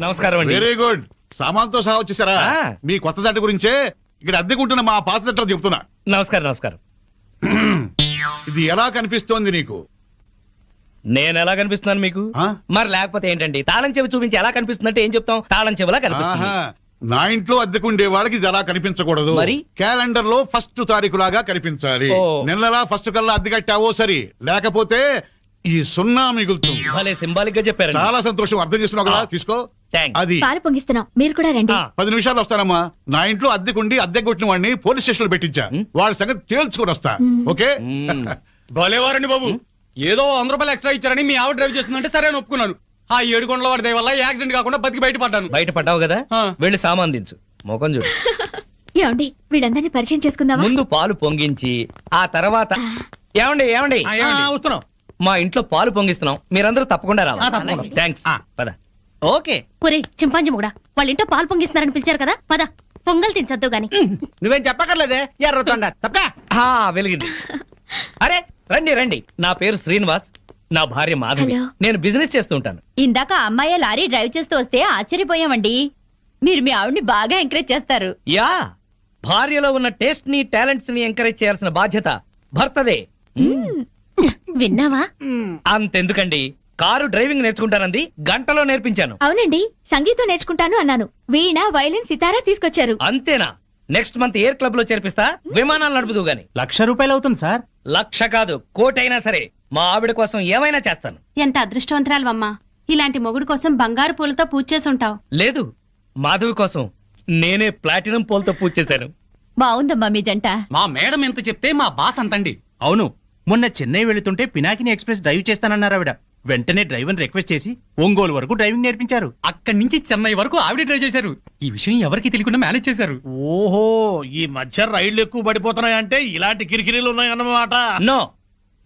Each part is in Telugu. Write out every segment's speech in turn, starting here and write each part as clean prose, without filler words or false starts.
నమస్కారం అండి. Very good. సామాన్తో సహా వచ్చేసారా? మీ కొత్త జట్టు గురించే ఇక్కడ అద్దెకుంటున్న మా పాత జట్టు చెప్తున్నా. నమస్కారం నమస్కారం. ఇది ఎలా కనిపిస్తోంది నీకు? నేను ఎలా కనిపిస్తున్నాను మీకు? మరి లేకపోతే ఏంటండి, తాళం చెవి చూపించి ఎలా కనిపిస్తుందంటే ఏం చెప్తాం? తాళం చెవిలా కనిపిస్తుంది. నా ఇంట్లో అద్దెకుండే వాళ్ళకి ఇది ఎలా కనిపించకూడదు. మరి క్యాలెండర్ లో 1వ తారీఖు లాగా కనిపించాలి. నెలలా 1 కల్లా అద్దె కట్టావో సరి, లేకపోతే ఈ 0 మిగులుతుంది. భలే సింబాలిక్ గా చెప్పారు. చాలా సంతోషం. అర్థం చేస్తున్నావు కదా, తీసుకో. అది పాలు పొంగిస్తున్నాం, మీరు కూడా రండి. 10 నిమిషాలు వస్తానమ్మా. నా ఇంట్లో అద్దెకుండి అద్దె కొట్టిన వాడిని పోలీస్ స్టేషన్ లో పెట్టించా. వాడి సంగతి తేల్చుకొని వస్తా. ఓకే? భలేవారండి బాబు. ఏదో 100 రూపాయలు ఎక్స్ట్రా ఇచ్చారని మీ ఆవిడ డ్రైవ్ చేస్తుందంటే సరే అని ఒప్పుకున్నాను. ఆ 7 కొండల వాడి దయ వల్ల యాక్సిడెంట్ కాకుండా బతికి బయటపడ్డాను. బయటపడ్డావు కదా, వెళ్ళి సామాన్ దించు. మొఖం చూడు. ఏమండి, వీళ్ళందరినీ పరిచయం చేసుకుందామా? ముందు పాలు పొంగించి ఆ తర్వాత ఏమండి ఏమండి వస్తున్నాం. మా ఇంట్లో పాలు పొంగిస్తున్నాం, మీరందరూ తప్పకుండా రావాలి. థ్యాంక్స్. పద. ఓకే. ఒరే చింపాంజీ కూడా వాళ్ళ ఇంట్లో పాలు పొంగిస్తున్నారని పిలిచారు కదా, పద పొంగల్ తినచద్దు గాని. నువ్వేం చెప్పక్కర్లేదే, ఎర్రతొండ తప్ప. వెలిగింది. అరే రండి రండి, నా పేరు శ్రీనివాస్, నా భార్య మాధవి. నేను బిజినెస్ చేస్తూ ఉంటాను. ఇందాక అమ్మాయి లారీ డ్రైవ్ చేస్తూ వస్తే ఆశ్చర్యపోయామండి. మీరు మీ ఆవిడ్ని బాగా ఎంకరేజ్ చేస్తారు. యా, భార్యలో ఉన్న టేస్ట్ ని టాలెంట్స్ ని ఎంకరేజ్ చేయాల్సిన బాధ్యత భర్తదే. విన్నావా? అంతెందుకండి, కారు డ్రైవింగ్ నేర్చుకుంటానంది, గంటలో నేర్పించాను. అవునండి, సంగీతం నేర్చుకుంటాను అన్నాను. వీణ, వైలిన్, సితారా తీసుకొచ్చారు. అంతేనా? నెక్స్ట్ మంత్ ఎయిర్ క్లబ్ లో చేర్పిస్తా, విమానాలు నడుపుదు గాని. 1,00,000 రూపాయలు అవుతుంది సార్. 1,00,000 కాదు, 1,00,000 అయినా సరే మా ఆవిడ కోసం ఏమైనా చేస్తాను. ఎంత అదృష్టవంతరాలవమ్మా, ఇలాంటి మొగుడు కోసం బంగారు పూలతో పూజ చేసి ఉంటావు. లేదు, మాధవి కోసం నేనే ప్లాటినం పూలతో పూజ చేశాను. బాగుందమ్మా మీ జంట. మా మేడం ఎంత చెప్తే మా బాస్ అంతండి. అవును, మొన్న చెన్నై వెళుతుంటే పినాకిని ఎక్స్ప్రెస్ డ్రైవ్ చేస్తానన్నారు ఆవిడ. వెంటనే డ్రైవర్ రిక్వెస్ట్ చేసి ఒంగోలు వరకు డ్రైవింగ్ నేర్పించారు. అక్కడి నుంచి చెన్నై వరకు ఆవిడ డ్రైవ్ చేశారు. ఈ విషయం ఎవరికి తెలియకుండా మేనేజ్ చేశారు. ఓహో, ఈ మధ్య రైళ్లు ఎక్కువ పడిపోతున్నాయంటే ఇలాంటి కిరికిరీలు ఉన్నాయన్నమాట. నో,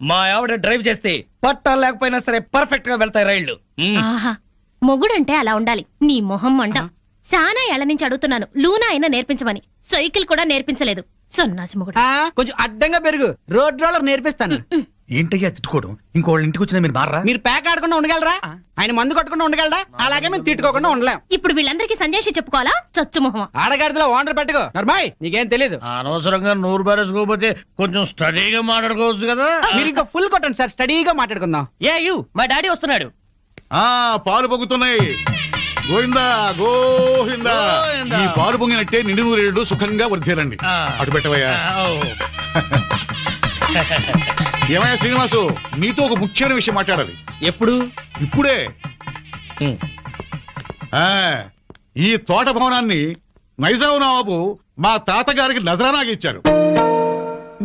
మా ఆవిడ డ్రైవ్ చేస్తే పట్టాలు లేకపోయినా సరే పర్ఫెక్ట్ గా వెళ్తాయి రైళ్లు. ఆహా, మొగుడంటే అలా ఉండాలి. నీ మొహం మంట. చాలా ఏళ్ల నుంచి అడుగుతున్నాను, లూనా అయినా నేర్పించమని. సైకిల్ కూడా నేర్పించలేదు. సన్నాసి మొగుడు. కొంచెం అడ్డంగా పెరుగు, రోడ్ రోలర్ నేర్పిస్తాను. ఏంటయ్యా తిట్టుకోవడం? ఇంకోళ్ళ ఇంటికి వచ్చినా మీరు మారా? మీరు ప్యాక్ ఆడకుండా ఉండగలరా? ఆయన మందు కొట్టకుండా ఉండగలరా? అలాగే మేము తిట్టుకోకుండా ఉండలేం. ఇప్పుడు వీళ్ళందరికీ సంజాషి చెప్పుకోవాలా? చచ్చు మొహం. ఆడగాడిలో ఓనర్ పెట్టుకో. నర్మాయ్, నీకేం తెలీదు. అనవసరంగా నోరు బారేసుకోకపోతే కొంచెం స్టడీగా మాట్లాడుకోవచ్చు కదా. మీరు ఇంకా ఫుల్ కొట్టండి సార్, స్టడీగా మాట్లాడుకుందాం. మా డాడీ వస్తున్నాడు. పాలు పొంగుతున్నాయి. గోవిందా గోవిందా. ఈ పాలు పొంగినట్టే నిండు నూరేళ్లు సుఖంగా వర్ధేలండి. అటు పెట్టవయ్యా. ఏమయ్యా శ్రీనివాసు, నీతో ఒక ముఖ్యమైన విషయం మాట్లాడాలి. ఎప్పుడు? ఇప్పుడే. ఈ తోట భవనాన్ని నైజాం నవాబు మా తాతగారికి నజరానాగా ఇచ్చారు.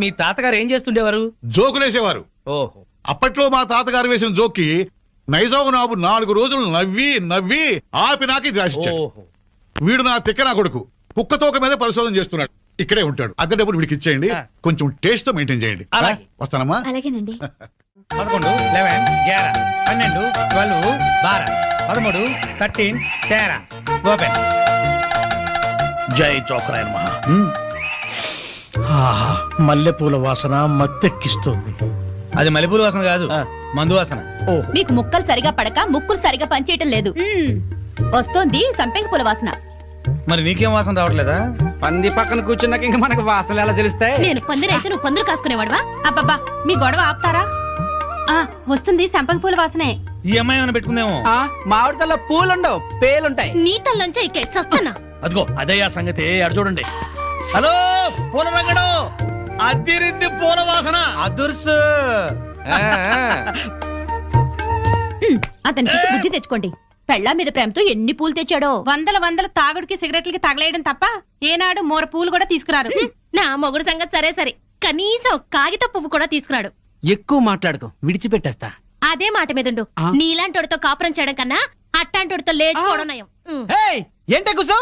మీ తాతగారు ఏం చేస్తుండేవారు? జోకులేసేవారు. ఓహో. అప్పట్లో మా తాతగారు వేసిన జోక్కి నైజాం నవాబు 4 రోజులు నవ్వి నవ్వి ఆపి నాకు ఇది రాసిచ్చాడు. వీడు నా తిక్క నా కొడుకు కుక్క తోక మీద పరిశోధన చేస్తున్నాడు. ఇక్కడే ఉంటాడు. అద్దె డబ్బులు వీడికి ఇచ్చేయండి. కొంచెం టేస్ట్ తో మెయింటైన్ చేయండి. వస్తానమ్మా. అలాగేనండి. 11, 11, 11, 12, 12, 12, 13, 13, 13. ఓపెన్. జై చోకరాయన్ మహా. మల్లెపూల వాసన మత్తెక్కిస్తుంది. అది మల్లెపూల వాసన కాదు, మందు వాసన. మీకు ముక్కలు సరిగా పడక ముక్కులు సరిగా పనిచేయటం లేదు. వస్తోంది సంపెంగ పూల వాసన. మరి నీకేం వాసన రావట్లేదా? పంది పక్కన కూర్చున్నాక ఇంకా మనకు వాసనలు ఎలా తెలుస్తాయి? నేను పందిరైతే నువ్వు పందులు కాసుకునేవాడువా? అబ్బబ్బా, మీ గొడవ ఆపుతారా? వస్తుంది సంపెంగ పూల వాసనే. ఈ అమ్మాయి ఏమైనా పెట్టుకుందేమో. మామిడి తల్ల పూలుండవు, పేలుంటాయి. నీ తల్లంచా ఇక చస్తానా? అదిగో అదే ఆ సంగతి. అడు చూడండి. హలో పూల రంగడు, అద్దిరిద్ది పూల వాసన. అదుర్సు. అతనికి బుద్ధి తెచ్చుకోండి. పెళ్ళా మీద ప్రేమతో ఎన్ని పూలు తెచ్చాడో. వందల తాగుడికి సిగరెట్లకి తగలేయడం తప్ప ఏనాడు మోర పూలు కూడా తీసుకురారు. నా మొగుడు సంగతి సరే సరే, కనీసం కాగిత పువ్వు కూడా తీసుకురాడు. ఎక్కువ మాట్లాడుకో, విడిచిపెట్టేస్తా. అదే మాట మీదుండు. నీలాంటోడితో కాపురం చేయడం కన్నా అట్టాంటోడితో లేచుకోవడం నయం. ఏంటే కూర్చో.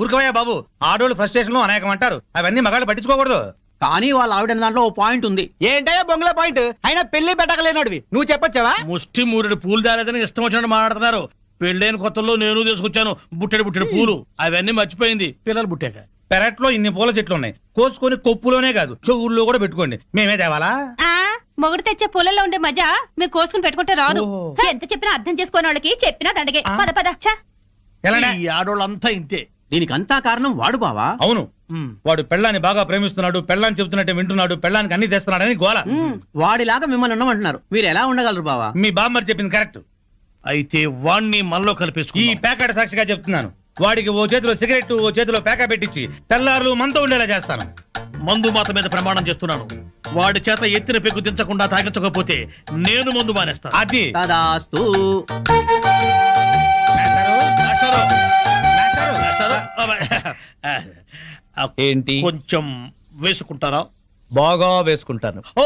ఊరుకోవయ్యా బాబు. ఆడోళ్ళు ఫ్రస్ట్రేషన్ లో అనేకం అంటారు, అవన్నీ మగాళ్ళు పట్టించుకోకూడదు. కానీ వాళ్ళ ఆవిడ దాంట్లో ఓ పాయింట్ ఉంది. ఏంటయ్యా బొంగుల పాయింట్? అయినా పెళ్లి పెట్టకలేనోడివి నువ్వు చెప్పొచ్చావా? ముష్టి మూరెడు పూలు దాలేదని ఇష్టం వచ్చినట్టు మాట్లాడుతున్నారు. పెళ్ళైన కొత్తల్లో నేను తీసుకొచ్చాను బుట్టెడు పూలు, అవన్నీ మర్చిపోయింది పిల్లలు పుట్టాక. పెరట్లో ఇన్ని పూల చెట్లు ఉన్నాయి, కోసుకొని కొప్పులోనే కాదు చెవుల్లో కూడా పెట్టుకోండి. మేమే తేవాలా? మొగుడు తెచ్చే పూలలో ఉండే మజా మీరు కోసుకుని పెట్టుకుంటే రాదు. ఎంత చెప్పినా అర్థం చేసుకోని వాళ్ళకి చెప్పినా దండగే. పద పద. ఈ ఆడోళ్ళంతా ఇంతే. దీనికంతా కారణం వాడు బావా. అవును, వాడు పెళ్ళాన్ని బాగా ప్రేమిస్తున్నాడు, పెళ్ళాన్ని చెబుతున్నట్టే వింటున్నాడు, పెళ్ళానికి అన్ని తెస్తున్నాడని గోల. వాడిలాగా మిమ్మల్ని ఉండమంటున్నారు, మీరు ఎలా ఉండగలరు బావా? మీ బామ్మర్ చెప్పింది కరెక్ట్. అయితే వాణ్ణి మనలో ఈ కలిపేసుకుని ప్యాకెట్ సాక్షిగా చెప్తున్నాను, వాడికి ఓ చేతిలో సిగరెట్ ఓ చేతిలో ప్యాకా పెట్టించి తెల్లారులు మనతో ఉండేలా చేస్తాను. మందు మాత మీద ప్రమాణం చేస్తున్నాను. వాడి చేత ఎత్తిన పెగ్గు దించకుండా తాగించకపోతే నేను మందు మానేస్తాను. అది తదాస్తు. మాస్టారు, మాస్టారు, మాస్టారు. ఏంటి కొంచెం వేసుకుంటారా? బాగా వేసుకుంటాను. ఓ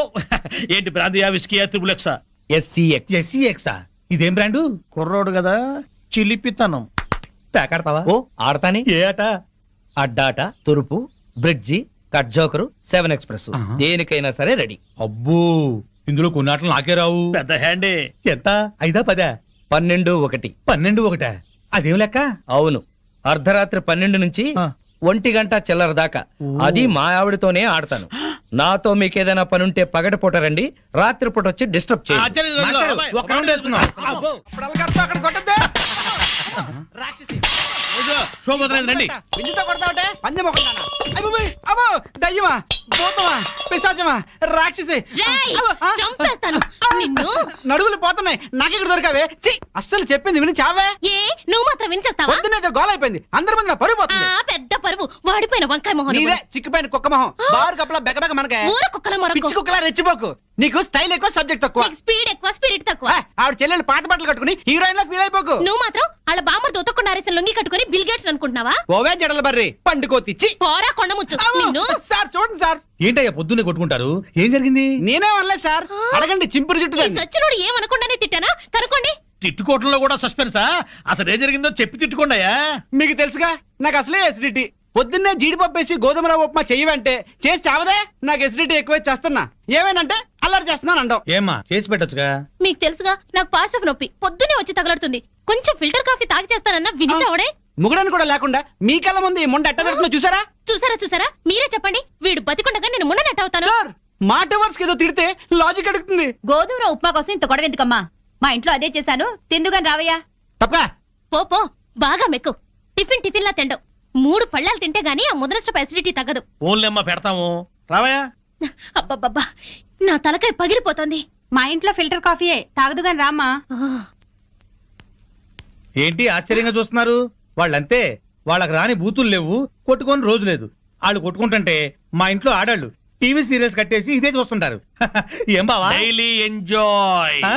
ఏంటి బ్రాందియా, విస్కీయా, త్రిబులెక్సా? SCX. SCX-ఆ? ఇదేం బ్రాండు? కుర్రోడు కదా, చిలిపితనం. ప్యాకెడతావా? ఓ ఆడతాని. ఏ ఆట? అడ్డాట, తురుపు, బ్రిడ్జి, కట్ జోకరు, 7 ఎక్స్ప్రెస్, ఆహా. దేనికైనా సరే రెడీ. అబ్బో, ఇందులో కొన్ని ఆటలు నాకే రావు. పెద్ద హ్యాండే. ఎంత? 5, 10? 12, 1. 12, 1? అదేం లెక్క? అవును, అర్ధరాత్రి 12 నుంచి ఆ. 1 గంట చిల్లర దాకా. అది మా ఆవిడతోనే ఆడతాను. నాతో మీకేదైనా పనుంటే పగటిపూట రండి, రాత్రిపూట వచ్చి డిస్టర్బ్ చేయండి. మాస్టారు, ఒక రౌండ్ వేసుకుందాం. అబ్బో. షో మొదలైందండి. దయ్యమా, భూతమా, పిశాచమా, రాక్షసి, రేయ్, చంపేస్తాను నిన్ను. నడువులు పోతున్నాయి, నాకెక్కడ దొరికావే? ఛీ, అస్సలు చెప్పింది విని చావే. ఏ నువ్వు మాత్రం వినిచేస్తావా? పొద్దునేదో గోల అయిపోయింది, అందరి ముందు నా పరువు ఆ పోతుంది. పెద్ద పరువు, వాడిపోయిన వంకాయ మొహం. నీదే చిక్కిపోయిన కుక్క మొహం, బారు కప్పలా బెకబెక మనకే. ఊర కుక్కల మొరకు. పిచ్చి కుక్కలా రెచ్చిపోకు, నీకు స్టైల్ ఎక్కువ సబ్జెక్ట్ తక్కువ. నీకు స్పీడ్ ఎక్కువ, స్పిరిట్ తక్కువ. ఆవిడ చెల్లెలు పాత బట్టలు కట్టుకుని హీరోయిన్ లా ఫీల్ అయిపోకు. నువ్వు మాత్రం వాళ్ళ బామ్మర్ దొత్తకుండా అరేసిన లొంగి కట్టుకుని బిల్ గేట్స్ అనుకుంటున్నావా? ఓవే జడల బర్రి పండుకోతిచ్చి. పోరా కొండముచ్చు నిన్ను. సార్ చూడండి సార్, ఏంటయ్యా పొద్దున్నే కొట్టుకుంటారు? ఏం జరిగింది? నేనే అనలేదు సార్, అడగండి చింపురు జుట్టు ఈ దాన్ని. సచ్చినోడు ఏమనకుండానే తిట్టానా? కనుకోండి. తిట్టుకోవటంలో కూడా సస్పెన్సా? అసలు ఏం జరిగిందో చెప్పి తిట్టుకోండియా. మీకు తెలుసుగా, నాకు అసలే ఎసిడిటీ. పొద్దున్నే జీడిపప్పు వేసి గోధుమ రవ్వ ఉప్మా చెయ్యవంటే చేసి చావదే. నాకు ఎసిడిటీ ఎక్కువ చేస్తున్నా, ఏమేనంటే అల్లరి చేస్తున్నాను అంటావు. ఏమ్మా చేసి పెట్టొచ్చుగా. మీకు తెలుసుగా, నాకు పాస్ ఆఫ్ నొప్పి పొద్దున్నే వచ్చి తగలడుతుంది. కొంచెం ఫిల్టర్ కాఫీ తాగి చేస్తానన్నా వినిచావడే. ముగడని కూడా లేకుండా మీ కళ్ళ ముందు ఈ ముండ ఎట్ట దొరుకుతుందో చూసారా? చూసారా మీరే చెప్పండి. వీడు బతికుండగా నేను మున్న నెట్ అవుతాను. సార్, మాట వర్స్ ఏదో తిడితే లాజిక్ అడుగుతుంది. గోధుమ ఉప్మా కోసం ఇంత గొడవ ఎందుకమ్మా? మా ఇంట్లో అదే చేశాను, తిందుగాని రావయ్యా. తప్ప పో బాగా మెక్కు. టిఫిన్ లా తిండవు. 3 పళ్ళాలు తింటే గానీ ఆ ముద్రస్టప్ అసిడిటీ తగ్గదు. ఓన్లేమ్మా పెడతాము, రావయ్యా. అబ్బబ్బబ్బా, నా తలకాయ పగిలిపోతుంది. మా ఇంట్లో ఫిల్టర్ కాఫీయే, తాగదుగాని రామ్మా. ఏంటి ఆశ్చర్యంగా చూస్తున్నారు? వాళ్ళంతే, వాళ్ళకి రాని బూతులు లేవు, కొట్టుకొని రోజు లేదు. వాళ్ళు కొట్టుకుంటుంటే మా ఇంట్లో ఆడాళ్ళు టీవీ సీరియల్స్ కట్టేసి ఇదే చూస్తుంటారు. ఏం బావా? Daily enjoy. ఆ?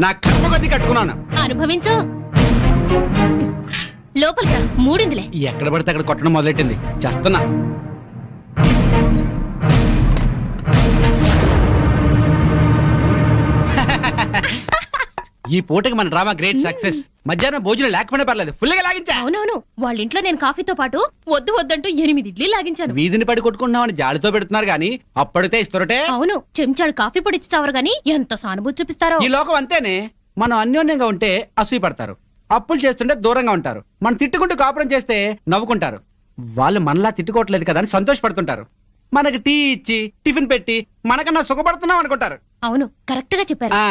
నా కర్మ కొద్ది కట్టుకున్నాను. అనుభవించు. లోపలికి రా, మూడిందిలే. ఎక్కడ పడితే అక్కడ కొట్టడం మొదలెట్టింది, చేస్తున్నా. ఈ పూటకి మన డ్రామా గ్రేట్ సక్సెస్. మధ్యాహ్నం భోజనం లేకపోయినా పర్లేదు, ఫుల్ గా లాగించా. అవునవును, వాళ్ళ ఇంట్లో నేను కాఫీతో పాటు వద్దంటూ 8 ఇడ్లీ లాగించాను. వీధిని పడి కొట్టుకుంటున్నామని జాలితో పెడుతున్నారు గానీ అప్పటితే ఇస్తురటే. అవును, చెంచాడు కాఫీ పొడి ఇచ్చి చావరు గాని ఎంత సానుభూతి చూపిస్తారో. ఈ లోకం అంతేనే, మనం అన్యోన్యంగా ఉంటే అసూయ పడతారు, అప్పులు చేస్తుంటే దూరంగా ఉంటారు, మనం తిట్టుకుంటూ కాపురం చేస్తే నవ్వుకుంటారు. వాళ్ళు మనలా తిట్టుకోవట్లేదు కదా అని సంతోషపడుతుంటారు. మనకి టీ ఇచ్చి టిఫిన్ పెట్టి మనకన్నా సుఖపడుతున్నాం అనుకుంటారు. అవును, కరెక్ట్ గా చెప్పారు. ఆ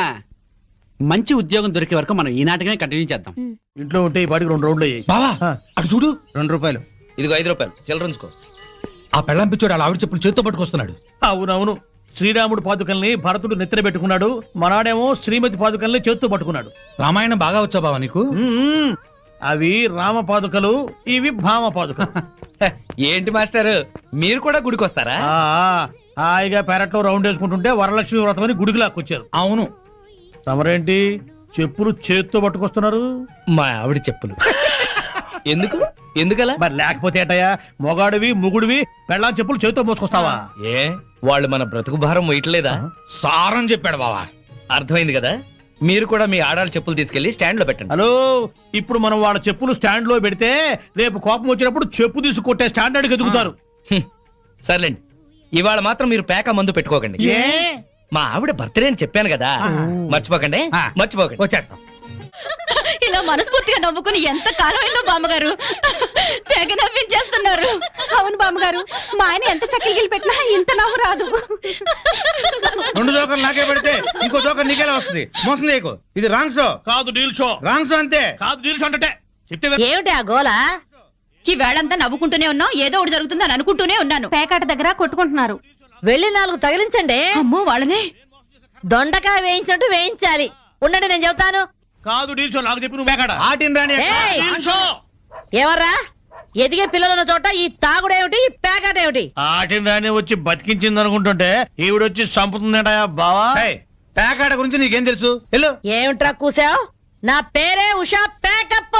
మంచి ఉద్యోగం దొరికే వరకు మనం ఈ నాటకమే కంటిన్యూ చేద్దాం. ఇంట్లో ఉంటే ఈ పాటికి 2 రౌండ్లు అయ్యాయి. బావా అటు చూడు. ₹2. ఇదిగో 5 రూపాయలు చిల్లరంచుకో. ఆ పెళ్ళం పిచ్చోడు అలా ఆవిడ చెప్పులు చేత్తో పట్టుకొస్తున్నాడు. అవునవును, శ్రీరాముడు పాదుకల్ని భరతుడు నెత్తిన పెట్టుకున్నాడు, మనాడేమో శ్రీమతి పాదుకల్ని చేత్తో పట్టుకున్నాడు. రామాయణం బాగా వచ్చా బావా నీకు? అవి రామ పాదుకలు, ఇవి భామ పాదుకలు. ఏంటి మాస్టర్ మీరు కూడా గుడికి వస్తారా? హాయిగా పెరట్లో రౌండ్ వేసుకుంటుంటే వరలక్ష్మి వ్రతం అని గుడికి లాక్కొచ్చారు. అవును. తమరేంటి చెప్పులు చేత్తో పట్టుకొస్తున్నారు? మా ఆవిడ చెప్పులు. ఎందుకలా? మరి లేకపోతే ఏటయ్యా, మొగాడివి ముగుడివి పెళ్ళాం చెప్పులు చేత్తో మోసుకొస్తావా? ఏ వాళ్ళు మన బ్రతుకు భారం మొయ్యట్లేదా? సారం చెప్పాడు బావా. అర్థమైంది కదా, మీరు కూడా మీ ఆడాళ్ళ చెప్పులు తీసుకెళ్లి స్టాండ్ లో పెట్టండి. హలో, ఇప్పుడు మనం వాళ్ళ చెప్పులు స్టాండ్ లో పెడితే రేపు కోపం వచ్చినప్పుడు చెప్పు తీసి కొట్టే స్టాండర్డ్ ఎదుగుతారు. సర్లేండి, ఇవాళ మాత్రం మీరు పేక మందు పెట్టుకోకండి. ఏ మా ఆవిడ బర్త్డే అని చెప్పాను కదా, మర్చిపోకండి. వచ్చేస్తాం. ఇలా మనస్ఫూర్తిగా నవ్వుకుని ఎంత కాలమైందో బామ్మగారు. తెగ నవ్వించేస్తున్నారు. అవును బామ్మగారు, మా ఆయన ఎంత చక్కగిలి పెట్టినా ఇంత నవ్వు రాదు. 2 జోకర్లు నాకే పెడితే ఇంకో జోకర్ నీకేలా వస్తుంది? మోసం చేయకు, ఇది రాంగ్ షో. కాదు డీల్ షో. రాంగ్ షో అంతే. కాదు డీల్ షో అంటే చెప్తే ఏమిటి ఆ గోల? ఈ వేళంతా నవ్వుకుంటూనే ఉన్నాం, ఏదో ఒకటి జరుగుతుందని అనుకుంటూనే ఉన్నాను. పేకాట దగ్గర కొట్టుకుంటున్నారు. వెళ్ళి 4 తగిలించండి. అమ్మో వాళ్ళనే దొండకాయ వేయించినట్టు వేయించాలి. ఉండండి నేను చెబుతాను. కాదు డీల్ షో, నాకు చెప్పి నువ్వు బేకాడ. ఆటిన్ రాని ఏయ్! Deal show. ఎవర్రా ఎదిగే పిల్లలున్న చోట ఈ తాగుడేమిటి, ఈ పేకాట ఏమిటి? ఆటిని రాని వచ్చి బతికించింది అనుకుంటుంటే ఈవిడొచ్చి చంపుతుందట బావా. పేకాట గురించి నీకేం తెలుసు? వెళ్ళు. ఏమిట్రా కూసావు? నా పేరే ఉషా పేకప్.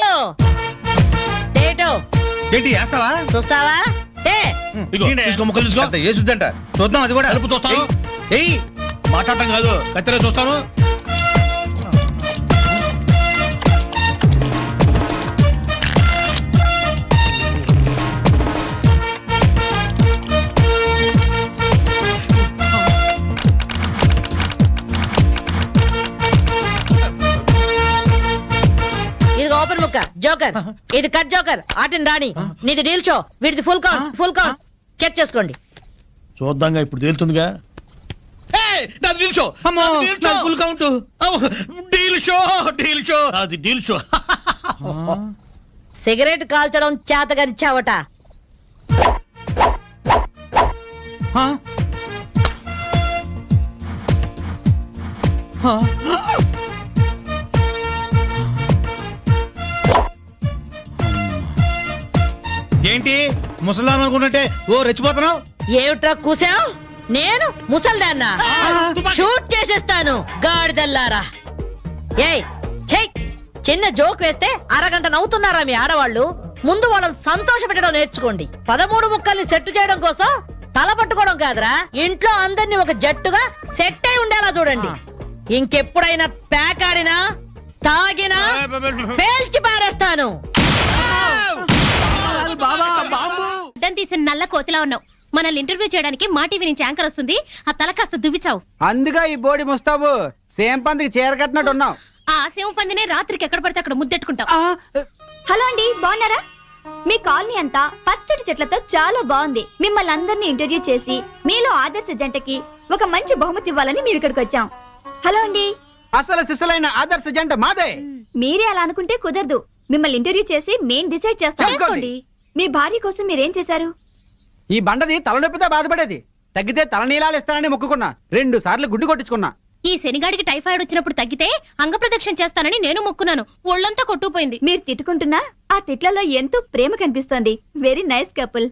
ఏటో ఏంటి వేస్తావా? చూస్తావా? ఏ ఇదిగో, తీసుకో, ముక్కలు తీసుకో. అంత ఏసుద్దంట. చూద్దాం అది కూడా. కలుపు చూస్తాను. ఏయ్ మాట్లాడటం కాదు, కత్తెర చూస్తాను. ఇది ఓపెన్ ముక్క జోకర్, ఇది కట్ జోకర్. ఆటిని రాణి, నీది డీల్ షో, వీడిది full count. Full count check చేసుకోండి. చూద్దాంగా, ఇప్పుడు తేలుతుందిగా. Deal show. అమ్మో, నాకు full count. Deal show, deal show, అది డీల్ షో. సిగరెట్ కాల్చడం చేతగరిచావట. ఆ? ఆ? ఏంటి ముసలాం అనుకుంటుంటే ఓ రెచ్చిపోతున్నావు? ఏమిట్రా కూసావు? నేను ముసల్దాన్నా? షూట్ చేసేస్తాను గాడిదల్లారా. ఏయ్ ఛై, చిన్న జోక్ వేస్తే అరగంట నవ్వుతున్నారా మీ ఆడవాళ్ళు? ముందు వాళ్ళని సంతోష పెట్టడం నేర్చుకోండి. 13 ముక్కల్ని సెట్ చేయడం కోసం తల పట్టుకోవడం కాదురా, ఇంట్లో అందరినీ ఒక జట్టుగా సెట్ అయి ఉండేలా చూడండి. ఇంకెప్పుడైనా పేకాడినా తాగినా పేల్చి పారేస్తాను. అడ్డం తీసిన నల్ల కోతిలా ఉన్నావు. మనల్ని ఇంటర్వ్యూ చేయడానికి మా టీవీ నుంచి యాంకర్ వస్తుంది. ఆ తల కాస్త దువ్విచావు. అందుగా ఈ బోడి ముస్తాబు సేమ్ పందికి చీర కట్టినట్టు ఉన్నావు. ఆ శివ పందినే రాత్రికి ఎక్కడ పడితే అక్కడ ముద్దెట్టుకుంటావు. హలో అండి, బాగున్నారా? మీ కాలనీ అంతా పచ్చటి చెట్లతో చాలా బాగుంది. మిమ్మల్ని అందరినీ ఇంటర్వ్యూ చేసి మీలో ఆదర్శ జంటకి ఒక మంచి బహుమతి ఇవ్వాలని మేము ఇక్కడికి వచ్చాం. హలో అండి. అసలు సిసలైన ఆదర్శ జంట మాదే. మీరే అలా అనుకుంటే కుదరదు. మిమ్మల్ని ఇంటర్వ్యూ చేసి మేం డిసైడ్ చేస్తాం. చేసుకోండి. మీ భార్య కోసం మీరేం చేశారు? ఈ బండది తలనొప్పితో బాధపడేది. తగ్గితే తలనీలాలు ఇస్తానని మొక్కుకున్నా. 2 సార్లు గుడ్డు కొట్టించుకున్నా. ఈ శనిగాడికి టైఫాయిడ్ వచ్చినప్పుడు తగ్గితే అంగప్రదక్షిణ చేస్తానని నేను మొక్కున్నాను. ఒళ్ళంతా కొట్టుకుపోయింది. మీరు తిట్టుకుంటున్నా ఆ తిట్లలో ఎంతో ప్రేమ కనిపిస్తోంది. Very nice couple.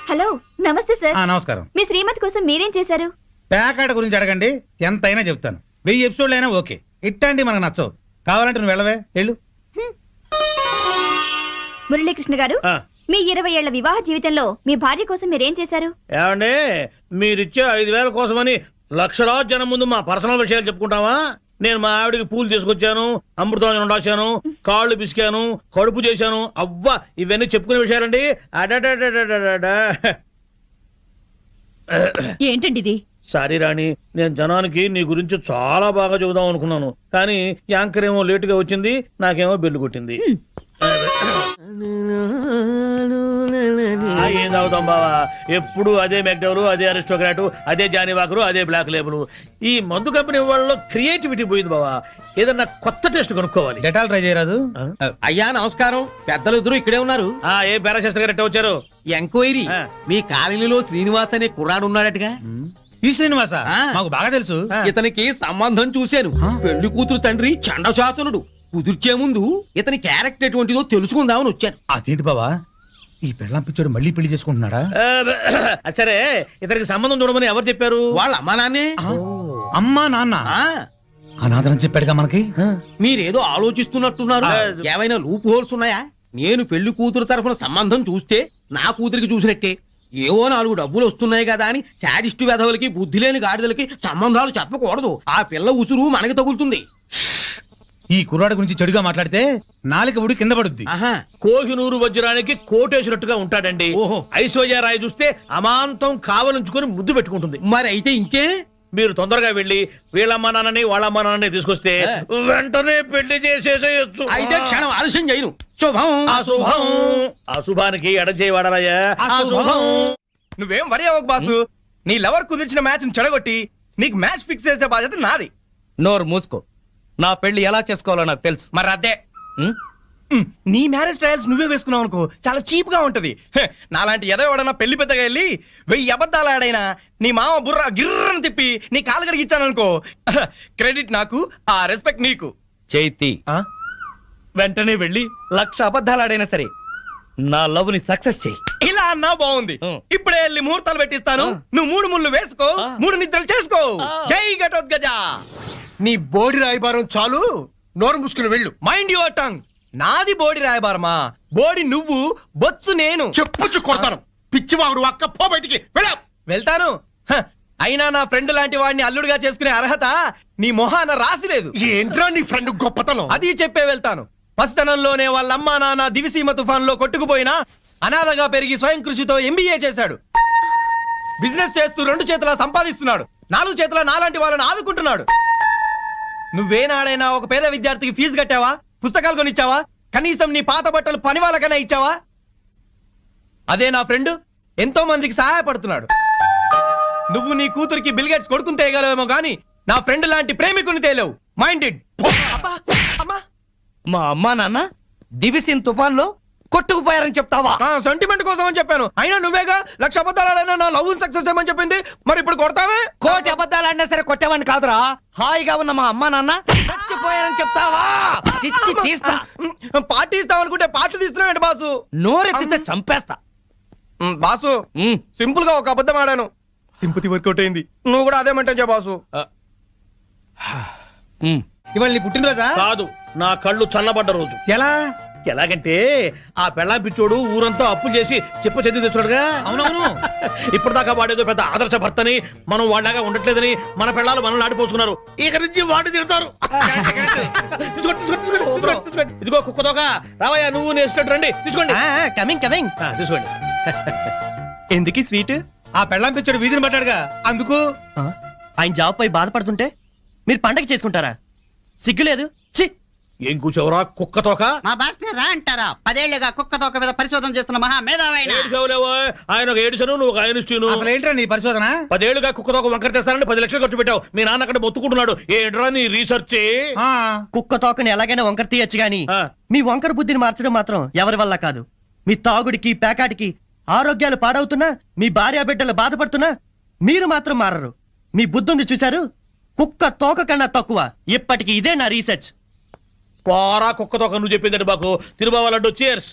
హలో, నమస్తే సార్. నమస్కారం. మీ శ్రీమతి కోసం మీరేం చేశారు? పేకాట గురించి అడగండి, ఎంతైనా చెప్తాను. 1000 ఎపిసోడ్లు అయినా ఓకే. ఇట్టండి మనకు నచ్చవు. కావాలంటే నువ్వు వెళ్ళవే, వెళ్ళు. మురళీకృష్ణ గారు, మీ 20 ఏళ్ల వివాహ జీవితంలో మీ భార్య కోసం మీరేం చేశారు? ఏమండి, మీరిచ్చే 5,000 కోసమని లక్షలాది జనం ముందు మా పర్సనల్ విషయాలు చెప్పుకుంటావా? నేను మా ఆవిడికి పూలు తీసుకొచ్చాను, అమృతం రాశాను, కాళ్ళు పిసికాను, కడుపు చేశాను. అవ్వ, ఇవన్నీ చెప్పుకునే విషయాలండి. ఏంటండి ఇది? సారీ రాణి, నేను జనానికి నీ గురించి చాలా బాగా చెబుదాం అనుకున్నాను, కానీ యాంకర్ ఏమో లేటుగా వచ్చింది, నాకేమో బెల్లు కొట్టింది. ఏం తాగుతాం బావా, ఎప్పుడు అదే మెక్డవరు, అదే అరిస్టోక్రాటు, అదే జానీవాకరు, అదే బ్లాక్ లేబుల్. ఈ మందు కంపెనీ వాళ్ళలో క్రియేటివిటీ పోయింది బావా. ఏదన్నా కొత్త టేస్ట్ కొనుక్కోవాలి. డెటాల్ ట్రై చేయరాదు? అయ్యా నమస్కారం. పెద్దలు ఇద్దరు ఇక్కడే ఉన్నారు. ఏ పారాశాస్త్రి గారు ఎట్ట వచ్చారు? ఎంక్వైరీ. ఆ. మీ కాలనీలో శ్రీనివాస్ అనే కుర్రాడు ఉన్నాడటగా. ఈ శ్రీనివాస ఆ. మాకు బాగా తెలుసు. ఇతనికి సంబంధం చూశాను. పెళ్లి కూతురు తండ్రి చండశాసనుడు. కుదిర్చే ముందు ఇతని క్యారెక్టర్ ఎటువంటిదో తెలుసుకుందామని వచ్చాను. అదేంటి బావా, ఈ పెళ్ళాం పిచ్చోడు మళ్ళీ పెళ్లి చేసుకుంటున్నాడా? సరే, ఇతనికి సంబంధం చూడమని ఎవరు చెప్పారు? వాళ్ళ అమ్మా నాన్నే. అమ్మా నాన్న ఆ, అనాథరం చెప్పాడుగా మనకి. మీరేదో ఆలోచిస్తున్నట్టున్నారు. ఏమైనా లూప్ హోల్స్ ఉన్నాయా? నేను పెళ్లి కూతురు తరఫున సంబంధం చూస్తే నా కూతురికి చూసినట్టే. ఏవో 4 డబ్బులు వస్తున్నాయి కదా అని శాడిస్టు వెధవులకి, బుద్ధి లేని గాడిదలకి సంబంధాలు చెప్పకూడదు. ఆ పిల్ల ఉసురు మనకి తగులుతుంది. ఈ కుర్రాడు గురించి చెడుగా మాట్లాడితే నాలుక ఉడి కింద పడుద్ది. ఆహా, కోహినూరు వజ్రానికి కోటేసినట్టుగా ఉంటాడండి. ఓహో. ఐశ్వర్యరాయ్ చూస్తే అమాంతం కావలించుకొని ముద్దు పెట్టుకుంటుంది. మరి అయితే ఇంకే. మీరు తొందరగా వెళ్ళి వీళ్ళమ్మ నాన్నని వాళ్ళమ్మ నాన్నని తీసుకొస్తే వెంటనే పెళ్లి చేసేసేయచ్చు. అయితే క్షణం ఆలస్యం చేయను. శుభం. అశుభం. అశుభానికి ఎడచేయి వాడాలయ్యా. అశుభం. నువ్వేం వరి అవ్వకు బాసు. నీ లవర్ కుదిర్చిన మ్యాచ్ చెడగొట్టి నీకు మ్యాచ్ ఫిక్స్ చేసే బాధ్యత నాది. నోరు మూసుకో. నా పెళ్లి ఎలా చేసుకోవాలో నాకు తెలుసు. మరి అదే నీ మ్యారేజ్ ట్రయల్స్ నువ్వే వేసుకున్నావు అనుకో, చాలా చీప్ గా ఉంటది. నాలాంటి ఎదో ఎవడన్నా పెళ్లి పెద్దగా వెళ్ళి 1000 అబద్ధాలు ఆడైనా నీ మామ బుర్ర గిర్రని తిప్పి నీ కాలు కడిగిచ్చాననుకో, క్రెడిట్ నాకు, ఆ రెస్పెక్ట్ నీకు. చైతి, వెంటనే వెళ్ళి 1,00,000 అబద్ధాలు ఆడైనా సరే నా లవ్ ని సక్సెస్ చేయి. ఇలా అన్నా బాగుంది. ఇప్పుడే వెళ్ళి ముహూర్తాలు పెట్టిస్తాను. నువ్వు 3 ముళ్ళు వేసుకో, 3 నిద్రలు చేసుకో. జై ఘటోత్కజ. నీ బోడి రాయబారం చాలు, నోరు మూసుకుని వెళ్ళు. Mind your tongue. నాది బోడి రాయబారమా? బోడి నువ్వు, బొత్సు నేను. చెప్పుచ్చు కొడతాను. పిచ్చివాగుడు అక్క, పో బయటికి వెళ్ళ. వెళ్తాను. అయినా నా ఫ్రెండ్ లాంటి వాడిని అల్లుడిగా చేసుకునే అర్హత నీ మొహాన రాసిలేదు. ఏంట్రా నీ ఫ్రెండ్ గొప్పతనం? అది చెప్పే వెళ్తాను. పసితనంలోనే వాళ్ళ అమ్మా నాన్న దివిసీమ తుఫాన్ లో కొట్టుకుపోయినా అనాథగా పెరిగి స్వయం కృషితో MBA చేశాడు. బిజినెస్ చేస్తూ 2 చేతులా సంపాదిస్తున్నాడు. 4 చేతుల నాలాంటి వాళ్ళని ఆదుకుంటున్నాడు. నువ్వేనాడైనా ఒక పేద విద్యార్థికి ఫీజు కట్టావా? పుస్తకాలు కొనిచ్చావా? కనీసం నీ పాత బట్టలు పని వాళ్ళకైనా ఇచ్చావా? అదే నా ఫ్రెండ్ ఎంతో మందికి సహాయపడుతున్నాడు. నువ్వు నీ కూతురికి బిల్గేట్స్ కొడుకుని తేయగలవేమో గాని నా ఫ్రెండ్ లాంటి ప్రేమికుని తేలేవు. మైండెడ్. మా అమ్మా నాన్న దివిసిన్ తుఫాన్ లో కొట్టుకుపోయారని చెప్తావా? సెంటిమెంట్ కోసం అని చెప్పాను. అయినా నువ్వేగా 1,00,000 అబద్ధాలు ఆడైనా నా లవ్ సక్సెస్ చేయమని చెప్పింది. మరి ఇప్పుడు కొడతావే? 1,00,000 అబద్ధాలు ఆడినా సరే కొట్టేవాడిని కాదురా. హాయిగా ఉన్న మా అమ్మా నాన్న చచ్చిపోయారని చెప్తావా? తీస్తా. పార్టీ ఇస్తావనుకుంటే పార్టీ తీస్తున్నావు బాసు. నోరెత్తితే చంపేస్తా. బాసు, సింపుల్ గా ఒక అబద్ధం ఆడాను. సింపతి వర్కౌట్ అయింది. నువ్వు కూడా అదేమంటే బాసు. ఇవాళ నీ పుట్టినరోజా? కాదు, నా కళ్ళు చల్లబడ్డ రోజు. ఎలా? ఎలాగంటే ఆ పెళ్ళాం పిచ్చోడు ఊరంతా అప్పులు చేసి చెప్ప చెంది తెచ్చాడుగా. అవునవును. ఇప్పటిదాకా వాడేదో పెద్ద ఆదర్శ భర్తని, మనం వాళ్ళగా ఉండట్లేదని మన పెళ్ళాలు మనల్ని ఆడిపోసుకున్నారు. ఇక నుంచి వాడి తిడతారు. ఇదిగో కుక్కతోక, రావయ్యా నువ్వు నేర్చుకుంటూ రండి. తీసుకోండి. Coming coming. తీసుకోండి. ఎందుకు స్వీట్? ఆ పెళ్ళాం పిచ్చాడు వీధిని పట్టాడుగా, అందుకు. ఆయన జాబ్ పై బాధపడుతుంటే మీరు పండగ చేసుకుంటారా? సిగ్గులేదు. ఛీ! ఏం కూర్చోవరా కుక్కతోక? మా బాస్ రా అంటారా? 10 ఏళ్లుగా కుక్క తోక మీద పరిశోధన చేస్తున్న మహా మేధావైన. ఆయన ఒక ఏడుసను, నువ్వు ఒక ఐన్స్టీను. అసలు ఏంట్రా నీ పరిశోధన? 10 ఏళ్లుగా కుక్కతోక వంకర తెస్తానని 10 లక్షలు ఖర్చు పెట్టావు. మీ నాన్న అక్కడ మొత్తుకుంటున్నాడు. ఏంట్రా నీ రీసెర్చ్? కుక్క తోకని ఎలాగైనా వంకర తీయచ్చు గాని మీ వంకర బుద్ధిని మార్చడం మాత్రం ఎవరి వల్ల కాదు. మీ తాగుడికి పేకాటికి ఆరోగ్యాలు పాడవుతున్నా, మీ భార్య బిడ్డలు బాధపడుతున్నా మీరు మాత్రం మారరు. మీ బుద్ధుంది చూశారు? కుక్క తోక కన్నా తక్కువ. ఇప్పటికి ఇదే నా రీసెర్చ్. పోరా కుక్కతోక, నువ్వు చెప్పిందండి బాకు. తిరుబావాలంటూ చేర్స్.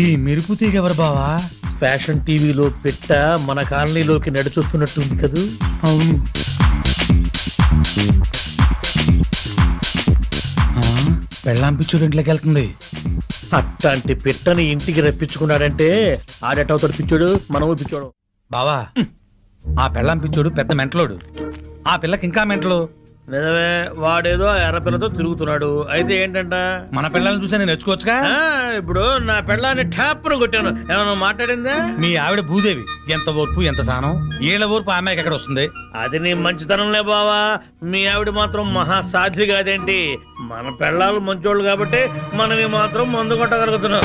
ఈ మెరుపు తీగ ఎవరు బావా? ఫ్యాషన్ టీవీలో పెట్ట మన కాలనీలోకి నడిచొస్తున్నట్టుంది కదూ. అవును. పెళ్ళాం పిచ్చోడు ఇంట్లోకి వెళ్తుంది. అట్లాంటి పిట్టని ఇంటికి రప్పించుకున్నాడంటే ఆడేటవుతాడు పిచ్చోడు, మనము పిచ్చోడు. బావా, ఆ పెళ్ళాం పిచ్చోడు పెద్ద మెంటలోడు. ఆ పిల్లకి ఇంకా మెంటలు. నిజమే, వాడేదో ఎర్రపిల్లతో తిరుగుతున్నాడు. అయితే ఏంటంట? మన పిల్లల్ని చూసి నేను నేర్చుకోవచ్చుగా. ఇప్పుడు నా పిల్లాన్ని టాప్ను కొట్టాను. ఏమన్నా మాట్లాడిందా? మీ ఆవిడ భూదేవి. ఎంత ఓర్పు, ఎంత సహనం. ఏళ్ళ ఓర్పు ఆ అమ్మాయికి ఎక్కడ వస్తుంది? అది నీ మంచితనంలే బావా. మీ ఆవిడ మాత్రం మహాసాధ్వి కాదేంటి? మన పిల్లలు మంచోళ్ళు కాబట్టి మనవి మాత్రం మందు కొట్టగలుగుతున్నాం.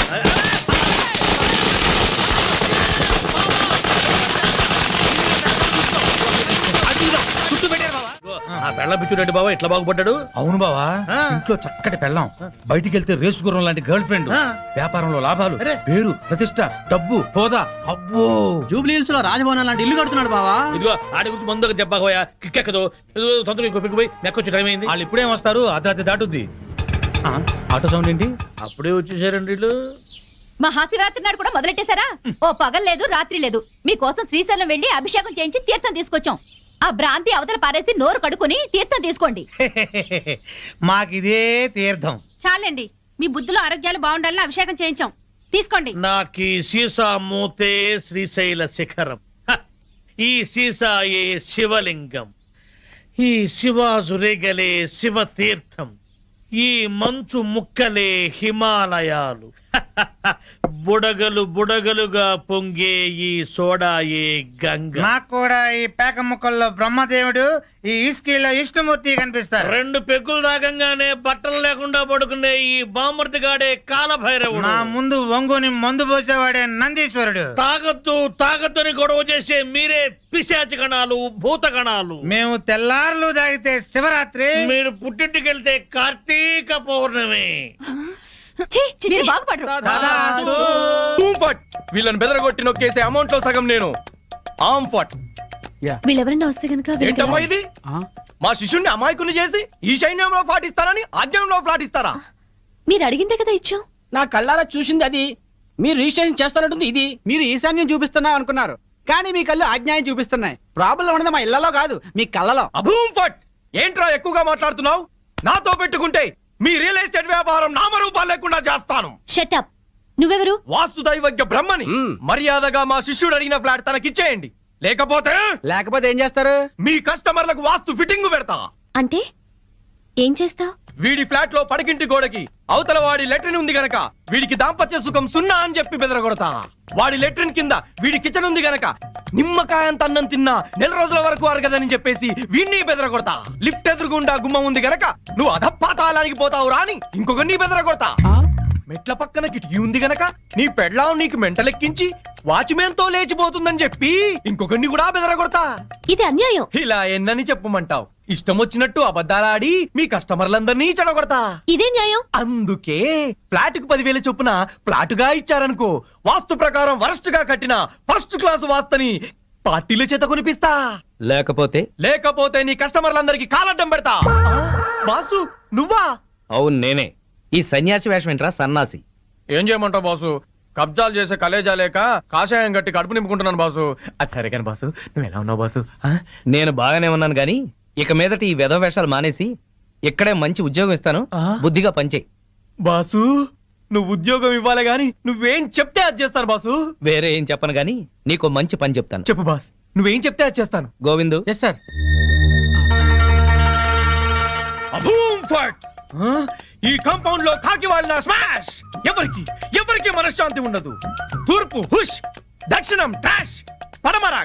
ఆ పెళ్ళ పిచ్చుడండి బావా ఇట్లా బాగుపడ్డాడు. అవును బావా, ఇంట్లో చక్కటి పెళ్ళాం, బయటికి వెళ్తే రేసు గుర్రం లాంటి గర్ల్ ఫ్రెండ్, వ్యాపారంలో లాభాలు, పేరు, ప్రతిష్ట, డబ్బు, హోదా. అబ్బో, జూబ్లీ హిల్స్ లో రాజభవనం లాంటి ఇల్లు కడుతున్నాడు బావా. ఇదిగో ఆడి గురించి ముందుగా చెప్పాకోయా, కిక్కెక్కదు. తొందరగా ఇంకో పిక్కిపోయి నెక్కొచ్చి టైం అయింది. వాళ్ళు ఇప్పుడేం వస్తారు? అర్ధరాత్రి దాటుద్ది. ఆటో సౌండ్ ఏంటి? అప్పుడే వచ్చేసారండి వీళ్ళు. మహాశివరాత్రి నాడు కూడా మొదలెట్టేశారా? ఓ పగలు లేదు రాత్రి లేదు, మీకోసం శ్రీశైలం వెళ్లి అభిషేకం చేయించి తీర్థం తీసుకొచ్చాం. ఆ భ్రాంతి అవతల పారేసి నోరు కడుకుని తీర్థం తీసుకోండి. మాకిదే తీర్థం. చాలండి, మీ బుద్ధులు ఆరోగ్యాలు బాగుండాలని అభిషేకం చేయించాం. తీసుకోండి. నాకు ఈ సీసా మూతే శ్రీశైల శిఖరం, ఈ సీసాయే శివలింగం, ఈ శివాజురేగలే శివ తీర్థం, ఈ మంచు ముక్కలే హిమాలయాలు. బుడగలు బుడగలుగా పొంగే ఈ సోడాయే గంగ. నాకు కూడా ఈ పేక ముక్కల్లో బ్రహ్మదేవుడు, ఈ ఇస్కీలో విష్ణుమూర్తి కనిపిస్తారు. 2 పెగ్గులు తాగంగానే బట్టలు లేకుండా పడుకునే ఈ బామర్తిగాడే కాలభైరవుడు. నా ముందు వంగుని మందు పోసేవాడే నందీశ్వరుడు. తాగద్దని గొడవ చేసే మీరే పిశాచి గణాలు, భూత గణాలు. మేము తెల్లారులు తాగితే శివరాత్రి, మీరు పుట్టింటికెళ్తే కార్తీక పౌర్ణమి. మీరు బాగుపడరు. వీళ్ళని బెదరగొట్టి నొక్కేసే అమౌంట్ లో సగం నేను. ఆంఫట్ వీళ్ళెవరన్నా వస్తే గనక ఏంటమ్మా ఇది? మా శిష్యుణ్ణి అమాయకుని చేసి ఈ సైన్యంలో పాటిస్తారని ఆజ్ఞంలో పాటిస్తారా? మీరు అడిగిందే కదా ఇచ్చాం. నా కళ్ళారా చూసింది అది. మీరు రిజిస్ట్రేషన్ చేస్తానంటుంది ఇది. మీరు ఈశాన్యం చూపిస్తున్నా అనుకున్నారు, కానీ మీ కళ్ళు అజ్ఞాయం చూపిస్తున్నాయి. ప్రాబ్లం ఉన్నది మా ఇళ్లలో కాదు, మీ కళ్ళలో. అభూంఫట్ ఏంట్రా ఎక్కువగా మాట్లాడుతున్నావు? నాతో పెట్టుకుంటే మీ రియల్ ఎస్టేట్ వ్యాపారం నామరూపాలు లేకుండా చేస్తాను. షటప్. నువ్వెవరు? వాస్తు దైవజ్ఞ బ్రహ్మని. మర్యాదగా మా శిష్యుడు అడిగిన ఫ్లాట్ తనకిచ్చేయండి, లేకపోతే ఏం చేస్తారు? మీ కస్టమర్లకు వాస్తు ఫిట్టింగ్ పెడతా. అంటే ఏం చేస్తావ్? వీడి ఫ్లాట్ లో పడకింటి గోడకి అవతల వాడి లెట్రిన్ ఉంది గనక వీడికి దాంపత్య సుఖం 0 అని చెప్పి బెదరగొడతా. వాడి లెట్రిన్ కింద వీడి కిచెన్ ఉంది గనక నిమ్మకాయంత అన్నం తిన్నా 4 రోజుల వరకు అరగదని చెప్పేసి వీడిని బెదరగొడతా. లిఫ్ట్ ఎదురుగుండా గుమ్మం ఉంది గనక నువ్వు అధపాతాళానికి పోతావు రాని ఇంకొకరిని బెదరగొడతా. మెట్ల పక్కన కిటికీ ఉంది గనక నీ పెళ్ళాం నీకు మెంటలెక్కించి వాచ్మెన్ తో లేచిపోతుందని చెప్పి ఇంకొకరిని కూడా బెదరగొడతా. ఇది అన్యాయం. ఇలా ఎన్నని చెప్పమంటావు? ఇష్టం వచ్చినట్టు అబద్ధాలాడి మీ కస్టమర్లందరినీ చెడగొడతా. ఇదే న్యాయం. అందుకే ఫ్లాట్ కు 10,000 చొప్పున ఫ్లాటుగా ఇచ్చారనుకో, వాస్తు ప్రకారం వరస్ట్ గా కట్టిన ఫస్ట్ క్లాస్ వాస్తుని పార్టీల చేత కొనిపిస్తా. లేకపోతే నీ కస్టమర్లందరికి కాలడ్డం పెడతా. బాసు నువ్వా? అవును నేనే. ఈ సన్యాసి వేషం ఏంట్రా సన్నాసి? ఏం చేయమంటావు బాసు? కబ్జాలు చేసే కలేజా లేక కాషాయం గట్టి కడుపు నింపుకుంటున్నాను బాసు. అది సరే కానీ బాసు, నువ్వు ఎలా ఉన్నావు బాసు? నేను బాగానే ఉన్నాను గాని ఇక మీదట ఈ వెధవ వేషాలు మానేసి ఇక్కడే మంచి ఉద్యోగం ఇస్తాను, బుద్ధిగా పనిచేయి. బాసు నువ్వు ఉద్యోగం ఇవ్వాలి గాని నువ్వేం చెప్తే అది చేస్తాను బాసు. వేరే ఏం చెప్పను గాని నీకు మంచి పని చెప్తాను. చెప్పు బాస్, నువ్వేం చెప్తే అది చేస్తాను. గోవిందు. Yes sir. ఈ కాంపౌండ్ లో కాకి వాళ్ళ స్మాష్. ఎవరికి మనశ్శాంతి ఉండదు. తూర్పు హుష్, దక్షిణం ట్రాష్, పడమర